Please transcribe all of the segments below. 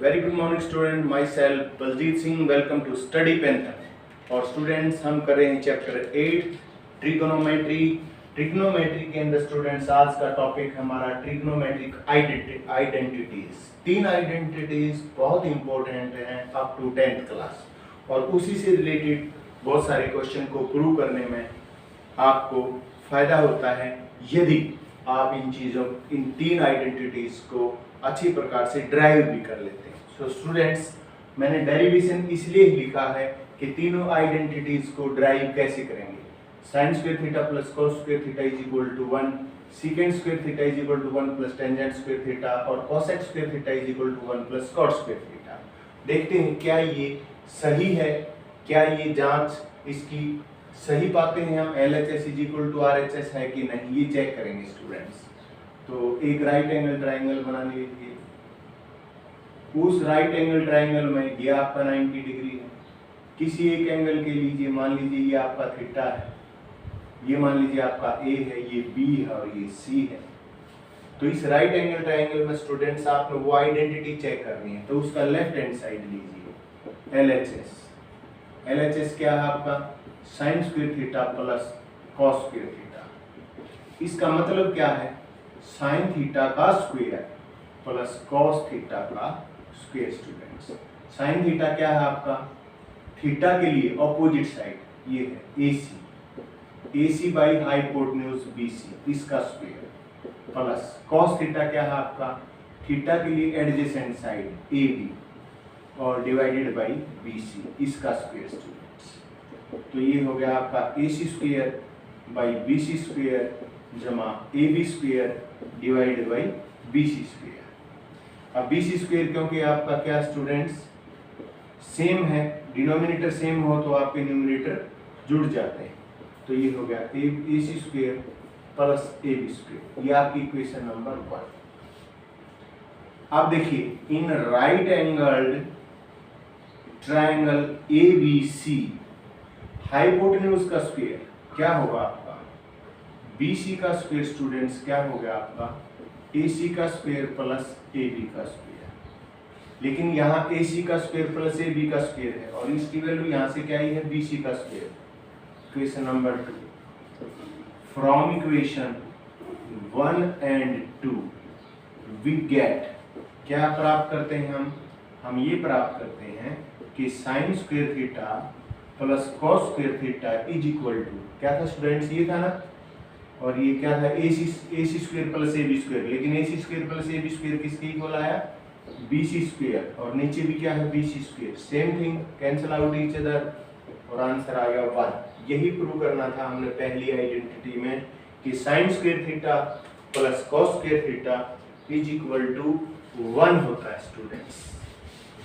Very good morning student, my self Baljeet Singh. Welcome to study पेंथन। और students, हम कर रहे हैं चैप्टर 8 ट्रिग्नोमेट्री। ट्रिग्नोमेट्री के अंदर स्टूडेंट्स आज का टॉपिक हमारा ट्रिग्नोमेट्रिक आइडेंटिटीज। 3 आइडेंटिटीज बहुत इंपॉर्टेंट हैं अप टू 10th क्लास, और उसी से रिलेटेड बहुत सारे क्वेश्चन को प्रूव करने में आपको फायदा होता है यदि आप इन 3 आइडेंटिटीज को अच्छी प्रकार से ड्राइव भी कर लेते हैं। सो स्टूडेंट्स, मैंने डेरिवेशन इसलिए लिखा है कि तीनों आइडेंटिटीज को ड्राइव कैसे करेंगे। Sine square theta plus cos square theta is equal to 1, secant square theta is equal to 1 plus tangent square theta, और cosec square theta is equal to 1 plus cot square theta. देखते हैं क्या ये सही है, क्या ये जांच इसकी सही पाते हैं हम। LHS is equal to RHS है कि नहीं, ये चेक करेंगे स्टूडेंट्स। तो एक राइट एंगल ट्राइंगल बना लीजिए। उस राइट एंगल ट्राइंगल में ये आपका 90 डिग्री है। किसी एक एंगल के लीजिए, मान लीजिए ये आपका थीटा है, ये मान लीजिए आपका A है, ये B है और ये C है। तो इस राइट एंगल ट्राइंगल में स्टूडेंट्स आपने वो आइडेंटिटी चेक करनी है, तो उसका लेफ्ट हैंड साइड लीजिए LHS। LHS क्या है आपका? Sign square theta plus cos square theta. इसका मतलब क्या है? साइन थीटा का स्क्वायर प्लस कॉस थीटा का स्क्वायर। स्टूडेंट्स, साइन थीटा क्या है आपका? थीटा के लिए ऑपोजिट साइड ये है AC बाई हाइपोटेन्यूज BC, इसका स्क्वायर, प्लस कॉस थीटा क्या है आपका? थीटा के लिए एडजेसेंट साइड AB और डिवाइडेड बाई BC, इसका स्क्वायर। स्टूडेंट्स, तो ये हो गया आपका AC square by BC square जमा AB square divided by BC square. अब BC स्क्वायर क्योंकि आपका क्या स्टूडेंट्स सेम है, डिनोमिनेटर सेम हो तो आपके न्यूमरेटर जुड़ जाते हैं। तो ये हो गया AC square plus AB square, ये आपकी इक्वेशन नंबर 1। अब देखिए, in right angled triangle ABC hypotenuse का स्क्वायर क्या होगा आपका? BC का स्क्वायर। स्टूडेंट्स, क्या हो गया आपका? AC का स्क्वायर प्लस AB का स्क्वायर। लेकिन यहाँ AC का स्क्वायर प्लस AB का स्क्वायर है, और इसकी वैल्यू यहाँ से क्या ही है? BC का square. Equation number 2, from equation 1 and 2 we get, क्या प्राप्त करते हैं हम ये प्राप्त करते हैं कि sine square theta plus cos square theta is equal to, क्या था स्टूडेंट्स? ये था ना, और ये क्या था? AC square plus AB square. लेकिन AC square plus AB square किसके इक्वल आया? BC स्क्वायर, और नीचे भी क्या है? BC square. Same thing, cancel out each other, और आंसर आ गया 1। यही प्रूव करना था हमने पहली आइडेंटिटी में कि sine square theta plus cos square theta is equal to 1 होता है। स्टूडेंट्स,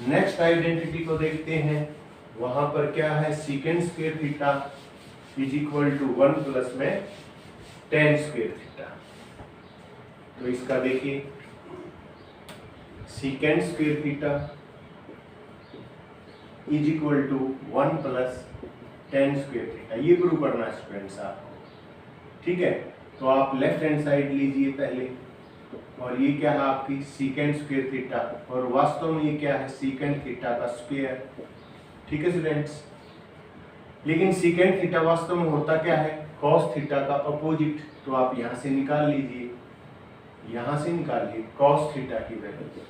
नेक्स्ट आइडेंटिटी को देखते हैं। वहां पर क्या है? Secant square theta is equal to 1 plus में टेन स्क्वायर थीटा। तो इसका देखिए, secant square theta is equal to 1 plus tan square theta, ये प्रूव करना है स्टूडेंट्स आपको। ठीक है, तो आप लेफ्ट हैंड साइड लीजिए पहले, और ये क्या है आपकी? सीकेंट स्क्वायर थीटा, और वास्तव में ये क्या है? सीकेंट थीटा का स्क्वायर। ठीक है स्टूडेंट्स, लेकिन सीकेंट थीटा वास्तव में होता क्या है? कॉस थीटा का अपोजिट। तो आप यहाँ से निकाल लीजिए, यहाँ से निकालिए कॉस थीटा की वैल्यू।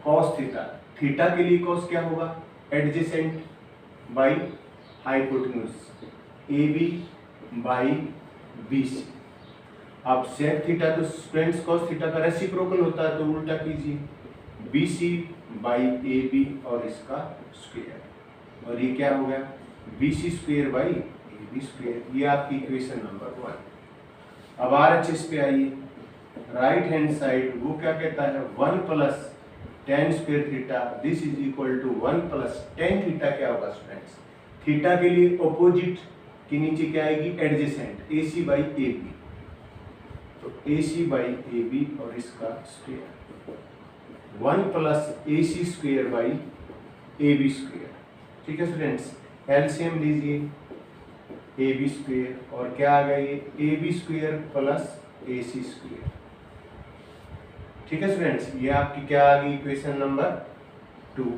कॉस थीटा के लिए कॉस क्या होगा? Adjacent by hypotenuse AB by BC। अब सेक थीटा तो स्टूडेंट्स कॉस थीटा का रेसिप्रोकल होता है, तो उल्टा कीजिए BC बाई AB और इसका स्क्वायर, और ये क्या हो गया? BC square by AB square. ये आपकी इक्वेशन नंबर 1। अब RHS पे आइए। राइट हैंड साइड वो क्या कहता है? 1 plus tan square theta, this is equal to 1 plus tan theta. क्या होगा स्टूडेंट्स? थीटा के लिए ऑपोजिट के नीचे क्या आएगी? Adjacent AC by AB। तो AC बाई AB और इसका square, 1 plus AC square by AB square. ठीक है स्टूडेंट्स, एलसीएम लीजिए AB स्क्वायर, और क्या आ गया? ये AB square plus AC square. ठीक है स्टूडेंट्स, ये आपकी क्या आ गई? Equation number 2।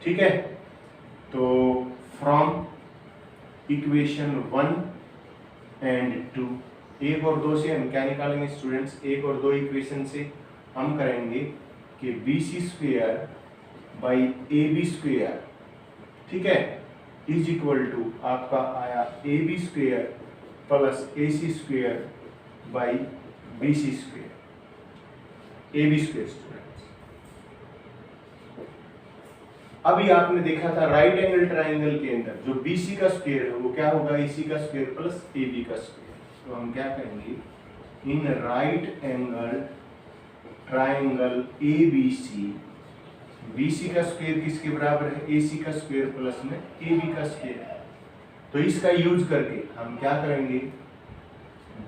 ठीक है, तो फ्रॉम इक्वेशन 1 एंड 2, 1 और 2 से हम क्या निकालेंगे स्टूडेंट्स? 1 और 2 इक्वेशन से हम करेंगे कि BC square by AB square, ठीक है, इज इक्वल टू आपका आया AB square plus AC square by BC square, AB square students. अभी आपने देखा था राइट एंगल ट्राइंगल के अंदर जो BC का स्क्वायर है वो क्या होगा? AC का स्क्वायर प्लस AB का स्क्वायर। तो हम क्या कहेंगे? In right angle triangle ABC, BC का स्क्वायर किसके बराबर है? AC का स्क्वायर प्लस में AB का स्क्वायर। तो इसका यूज करके हम क्या करेंगे?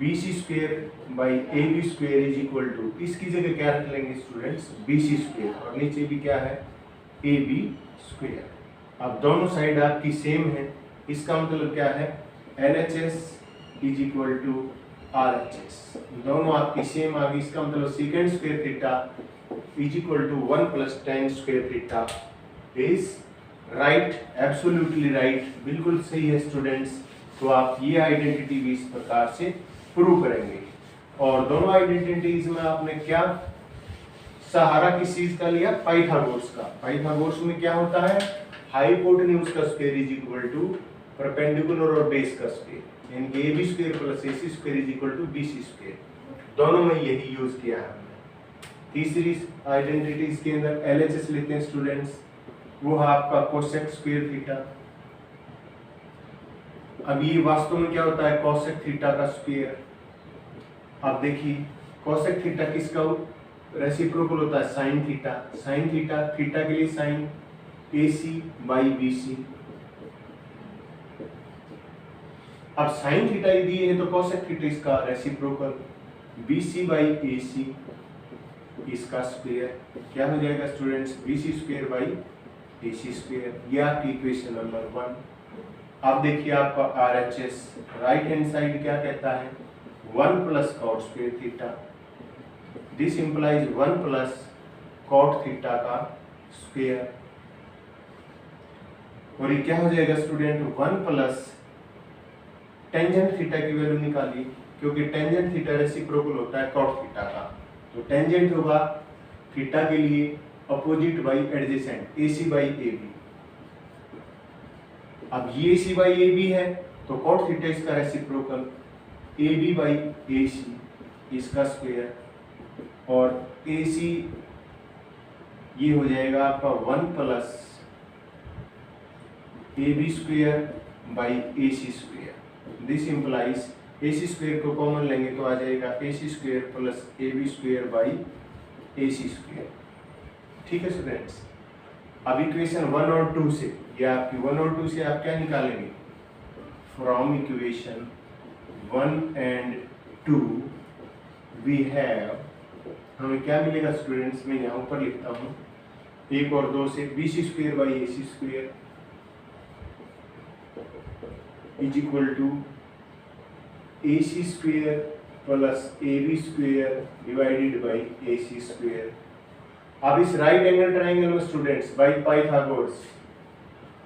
BC square by AB square is equal to, इसकी जगह क्या रख लेंगे स्टूडेंट्स? BC स्क्वायर, और नीचे भी क्या है? AB square. अब दोनों साइड आपकी सेम है, इसका मतलब क्या है? LHS is equal to RHS, दोनों आपकी सेम आ गई। इसका मतलब second square theta is equal to 1 plus tan square theta is right, absolutely right, बिल्कुल सही है स्टूडेंट्स। तो आप ये आइडेंटिटी भी इस प्रकार से प्रूव करेंगे। और दोनों आइडेंटिटीज में आपने क्या सहारा किस चीज का लिया? पाइथागोरस का। पाइथागोरस में क्या होता है? हाइपोटेन्यूज का square is equal to perpendicular और बेस का स्क्वायर, यानी कि AB square plus AC square is equal to BC square. दोनों में यही यूज किया है हमने। तीसरी आइडेंटिटीज के अंदर LHS लेते हैं स्टूडेंट्स, वो है आपका कोसेक स्क्वायर थीटा। अब ये वास्तव में क्या होता है? कोसेक थीटा का स्क्वायर। अब देखिए कोसेक थीटा किसका रेसिप्रोकल होता है? Sine theta. Sine theta, theta के लिए साइन AC बाई BC। अब साइन थीटा ही दिए है तो कोसेक थीटा इसका रेसिप्रोकल BC बाई AC, इसका स्क्वायर क्या हो जाएगा students? BC square by AC square. ये आपकी इक्वेशन नंबर 1। अब देखिए आपका RHS राइट हैंड साइड क्या कहता है? 1 plus cot square theta, this implies 1 plus cot theta का स्क्वायर। और ये क्या हो जाएगा स्टूडेंट? 1 प्लस टेंजेंट थीटा की वैल्यू निकालिए, क्योंकि टेंजेंट थीटा रेसिप्रोकल होता है कॉट थीटा का। तो टेंजेंट होगा थीटा के लिए opposite by adjacent, AC by AB। अब ये AC बाई AB है तो कॉट थीटा इसका रेसिप्रोकल AB बाई AC, इसका स्क्वायर, और AC ये हो जाएगा आपका 1 plus AB square by AC square. This implies AC square को कॉमन लेंगे तो आ जाएगा AC square plus AB square by AC square. ठीक है स्टूडेंट्स। अब इक्वेशन 1 और 2 से, ये आपकी 1 और 2 से आप क्या निकालेंगे? From equation 1 and 2 we have, हमें क्या मिलेगा स्टूडेंट्स? मैं यहाँ ऊपर लिखता हूँ 1 और 2 से BC square by AC square is equal to AC square plus AB square divided by AC square. अब इस राइट एंगल ट्राइंगल में students by Pythagoras,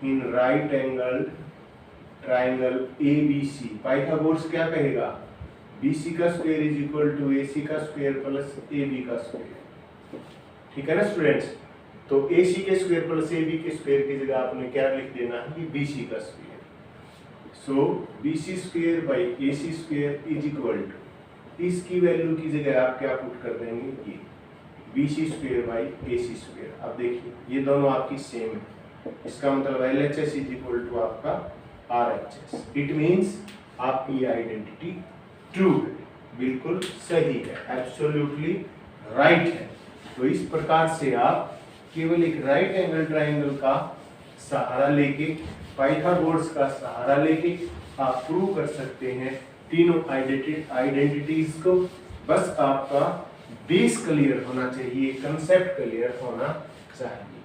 in right angle triangle ABC, Pythagoras क्या कहेगा? BC का square is equal to AC का square plus AB का square. ठीक है ना स्टूडेंट्स? तो AC के स्क्वायर प्लस AB के स्क्वायर की जगह आपने क्या लिख देना है? कि BC का square. So BC square by AC square is equal to, इसकी वैल्यू की जगह आप क्या पुट कर देंगे? कि BC square by AC square. अब देखिए ये दोनों आपकी सेम है, इसका मतलब LHS इज इक्वल टू आपका RHS। इट मीन्स आपकी आइडेंटिटी ट्रू है, बिल्कुल सही है, एब्सोल्युटली राइट है। तो इस प्रकार से आप केवल एक राइट एंगल ट्राइंगल का सहारा लेके, पाइथागोरस का सहारा लेके आप प्रूव कर सकते हैं तीनों आइडेंटिटीज को। बस आपका बेस क्लियर होना चाहिए, कंसेप्ट क्लियर होना चाहिए।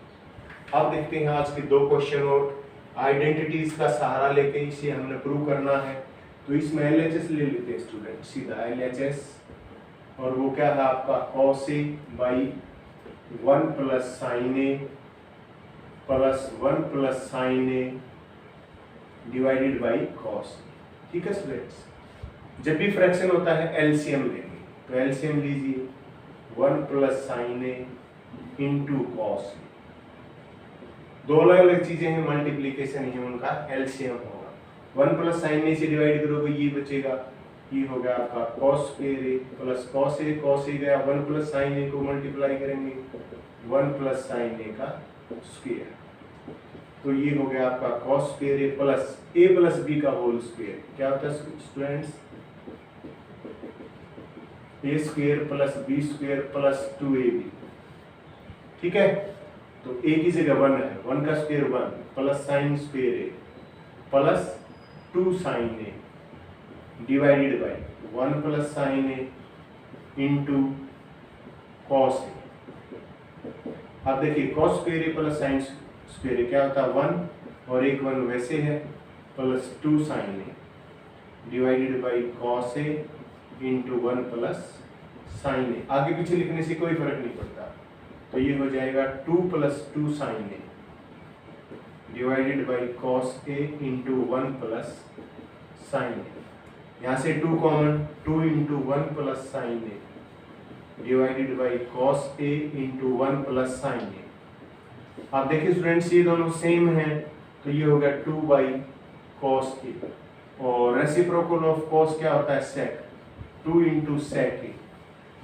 अब देखते हैं आज के 2 क्वेश्चन और आइडेंटिटीज का सहारा लेके इसे हमने प्रूव करना है। तो इसमें LHS ले लेते हैं स्टूडेंट, सीधा LHS, और वो क्या है आपका cos A by 1 plus sine A plus 1 plus sine A divided by cos. ठीक है स्टूडेंट्स, जब भी फ्रैक्शन होता है एलसीएम लेंगे, तो एलसीएम लीजिए 1 plus sine A into cos. दो अलग अलग चीजें हैं, मल्टीप्लीकेशन है, उनका एलसीएम होगा। 1 प्लस साइन ए से डिवाइड करोगे ये बचेगा, ये हो गया आपका cos square A plus cos A, cos A गया 1 प्लस साइन ए को मल्टीप्लाई करेंगे 1 प्लस साइन ए का स्क्वायर, तो ये हो गया आपका cos square A plus B का होल स्क्वायर। क्या होता है students? A square plus B square plus 2ab। ठीक है, तो ए की जगह 1 है, 1 का square 1 plus sine square A plus 2 sine A divided by 1 plus sine A into cos A. अब देखिए cos square A plus sine square A क्या होता है 1 और एक 1 वैसे है plus 2 sine A divided by cos A into 1 plus sine A. आगे पीछे लिखने से कोई फर्क नहीं पड़ता, तो ये हो जाएगा 2 plus 2 sine A divided by cos A into 1 plus sine A. यहाँ से 2 common, 2 into 1 plus sine A divided by cos A into 1 plus sine A. आप देखिए स्टूडेंट्स ये दोनों सेम हैं, तो ये हो गया 2 बाई कॉस ए, और रेसिप्रोकल ऑफ कॉस क्या होता है सेक, 2 इंटू सेक ए।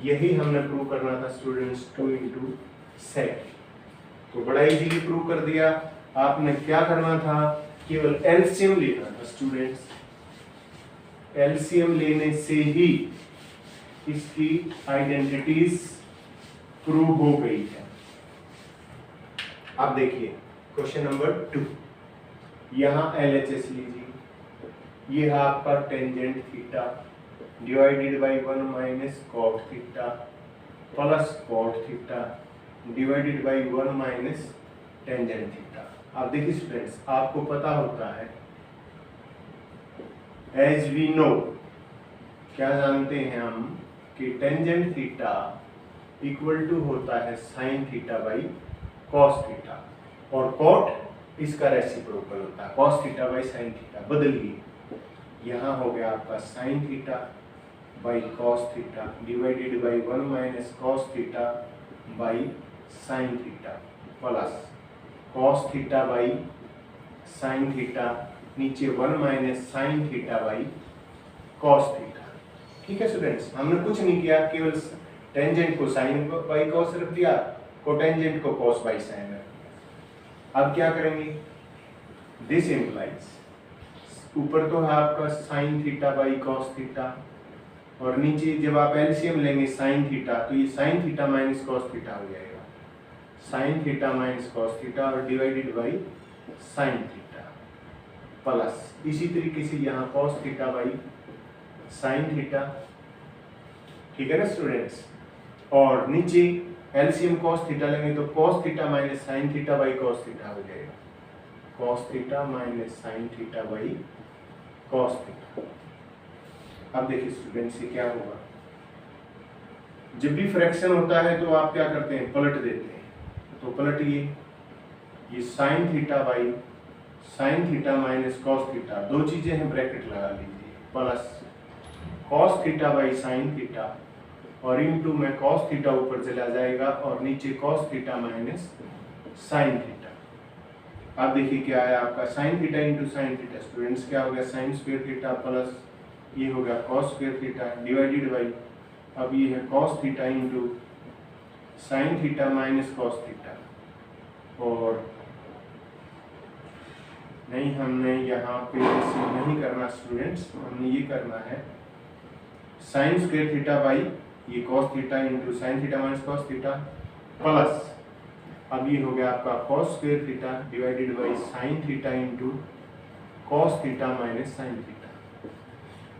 यही हमने प्रूव करना था स्टूडेंट्स, 2 इंटू सेक। तो बड़ा इजीली प्रूव कर दिया। आपने क्या करना था, केवल एलसीएम लेना था स्टूडेंट्स, एलसीएम लेने से ही इसकी आइडेंटिटीज प्रूव हो गई है। अब देखिए क्वेश्चन नंबर 2, यहां एलएचएस लीजिए, ये है आपका tangent theta divided by 1 minus cot theta plus cot theta divided by 1 minus tangent theta. आप देखिए स्टूडेंट्स, आपको पता होता है एज वी नो, क्या जानते हैं हम कि टेंजेंट थीटा इक्वल टू होता है sine theta by cos theta, और कॉट इसका रेसिप्रोकल होता है cos theta by sine theta. बदलिए, यहाँ हो गया आपका sine theta by cos theta divided by 1 minus cos theta by sine theta plus cos theta by sine theta, नीचे 1 minus sine theta by cos theta. ठीक है स्टूडेंट्स, हमने कुछ नहीं किया, केवल टेंजेंट को साइन बाई कॉस रख दिया, कोटेंजेंट को कॉस बाई साइन रख दिया। अब क्या करेंगे, दिस इम्प्लाइज, ऊपर तो है आपका sine theta by cos theta, और नीचे जब आप एलसीएम लेंगे साइन थीटा, तो ये sine theta minus cos theta हो जाएगा, sine theta minus cos theta और divided by sine theta plus इसी तरीके से यहाँ cos theta by sine theta. ठीक है ना स्टूडेंट्स, और नीचे एलसीएम कॉस थीटा लेंगे तो cos theta minus sine theta by cos theta हो जाएगा, cos theta minus sine theta by cos theta. अब देखिए स्टूडेंट्स ये क्या होगा, जब भी फ्रैक्शन होता है तो आप क्या करते हैं, पलट देते हैं। तो पलटिए, ये sine theta by sine theta minus cos theta, दो चीजें हैं, ब्रैकेट लगा लीजिए, plus cos theta by sine theta, और इनटू में कॉस थीटा ऊपर चला जाएगा और नीचे cos theta minus sine theta. अब देखिए क्या आया आपका, sine theta into sine theta, students क्या हो गया, साइन स्क्वायर थीटा प्लस ये हो गया cos square theta divided by, अब ये है cos theta into sine theta minus cos theta, और नहीं हमने यहाँ पे ऐसे नहीं करना स्टूडेंट्स, हमने ये करना है साइन स्क्वायर थीटा बाई ये cos theta into sine theta minus cos theta plus, अब ये हो गया आपका cos square theta divided by sine theta into cos theta minus sine theta.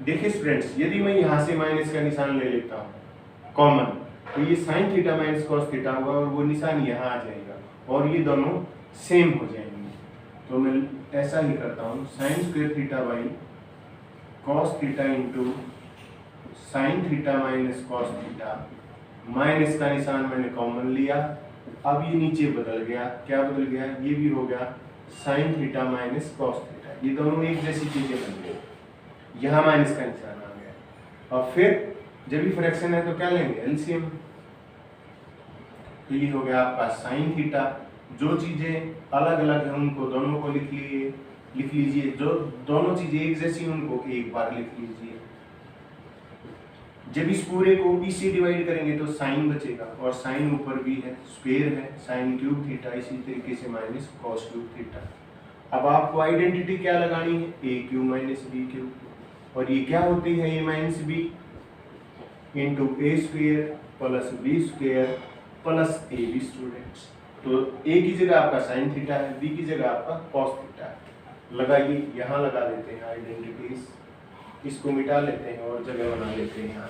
देखिए स्टूडेंट्स, यदि मैं यहाँ से माइनस का निशान ले लेता हूँ कॉमन, तो ये sine theta minus cos theta होगा और वो निशान यहाँ आ जाएगा और ये दोनों सेम हो जाएंगे। तो मैं ऐसा ही करता हूँ, sign square theta by cos theta into sine theta minus cos theta, minus का निशान मैंने कॉमन लिया अब ये नीचे बदल गया, क्या बदल गया, ये भी हो गया sine theta minus cos theta, ये दोनों एक जैसी चीजें बन गई, यहाँ माइनस का निशान आ गया। और फिर जब भी फ्रैक्शन है तो क्या लेंगे, एलसीएम, तो ये हो गया आपका साइन थीटा। जो चीजें अलग अलग है उनको दोनों को लिख लीजिए, जो दोनों चीजें एक जैसी उनको एक बार लिख लीजिए। जब इस पूरे को बी से डिवाइड करेंगे तो साइन बचेगा, और साइन ऊपर भी है, स्क्वायर है, साइन क्यूब थीटा, इसी तरीके से माइनस कॉस क्यूब थीटा। अब आपको आइडेंटिटी क्या लगानी है, A cube minus B cube, और ये क्या होती है, A minus B into A square plus B square plus A B students. तो ए की जगह आपका साइन थीटा है, बी की जगह आपका कॉस थीटा है। लगाइए, यहाँ लगा देते हैं आइडेंटिटीज, इसको मिटा लेते हैं और जगह बना लेते हैं यहाँ।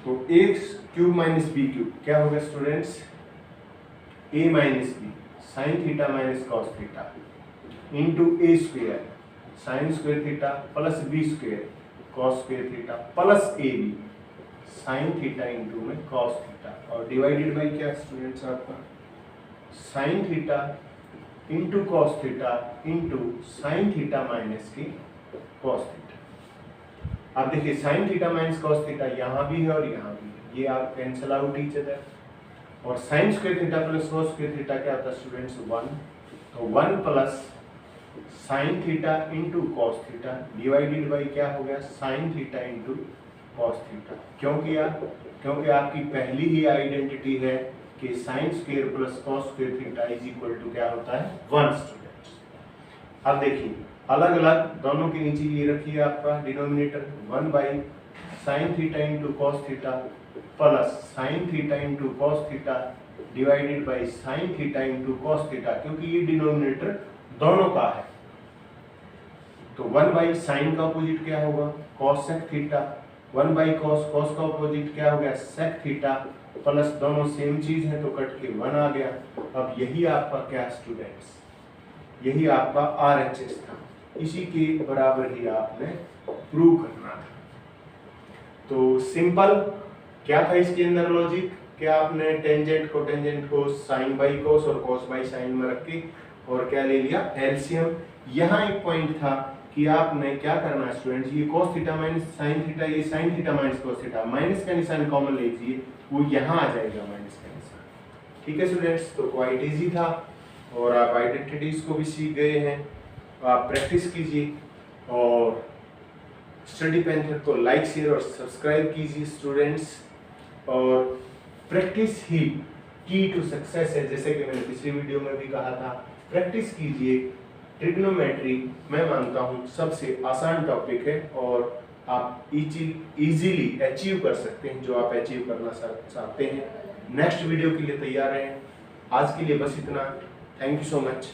तो a cube minus B cube क्या होगा students, a minus b sine theta minus cos theta into A square sine square theta plus B square cos square theta plus A b sine theta into में cos theta, और divided by क्या students आपका sine theta into cos theta into sine theta minus की cos theta. अब देखिए sine theta minus cos theta यहाँ भी है और यहाँ भी है, ये आप कैंसल आउट ईच अदर, और sine square theta plus cos square theta क्या होता है स्टूडेंट्स 1, तो 1 plus sine theta into cos theta divided by क्या हो गया sine theta into cos theta. क्योंकि आपकी पहली ही आइडेंटिटी है कि sine square plus cos square theta is equal to क्या होता है 1 स्टूडेंट्स। अब देखिए अलग अलग दोनों के नीचे ये रखिए आपका denominator 1 by sine theta into cos theta plus sine theta into cos theta divided by sine theta into cos theta, क्योंकि ये डिनोमिनेटर दोनों का है। तो 1 बाई साइन का अपोजिट क्या होगा cosec theta, 1 by cos, cos का अपोजिट क्या हो गया सेक थीटा, प्लस दोनों सेम चीज है तो कट के 1 आ गया। अब यही आपका क्या स्टूडेंट्स, यही आपका RHS था, इसी के बराबर ही आपने प्रूव करना था। तो सिंपल क्या था इसके अंदर लॉजिक, क्या आपने टेंजेंट को साइन बाई कॉस और कॉस बाई साइन में रख के और क्या ले लिया एलसीएम। यहाँ एक पॉइंट था कि आपने क्या करना है स्टूडेंट्स, ये cos theta minus sine theta, ये sine theta minus cos theta, minus का निशान कॉमन लीजिए, वो यहाँ आ जाएगा माइनस का निशान। ठीक है स्टूडेंट्स, तो क्वाइट इजी था और आप आइडेंटिटीज को भी सीख गए हैं। आप प्रैक्टिस कीजिए और स्टडी पैंथर को लाइक शेयर और सब्सक्राइब कीजिए स्टूडेंट्स। और प्रैक्टिस ही की टू सक्सेस है, जैसे कि मैंने पिछली वीडियो में भी कहा था, प्रैक्टिस कीजिए। ट्रिग्नोमेट्री मैं मानता हूँ सबसे आसान टॉपिक है और आप इजीली अचीव कर सकते हैं जो आप अचीव करना चाहते हैं। नेक्स्ट वीडियो के लिए तैयार रहें। आज के लिए बस इतना। Thank you so much.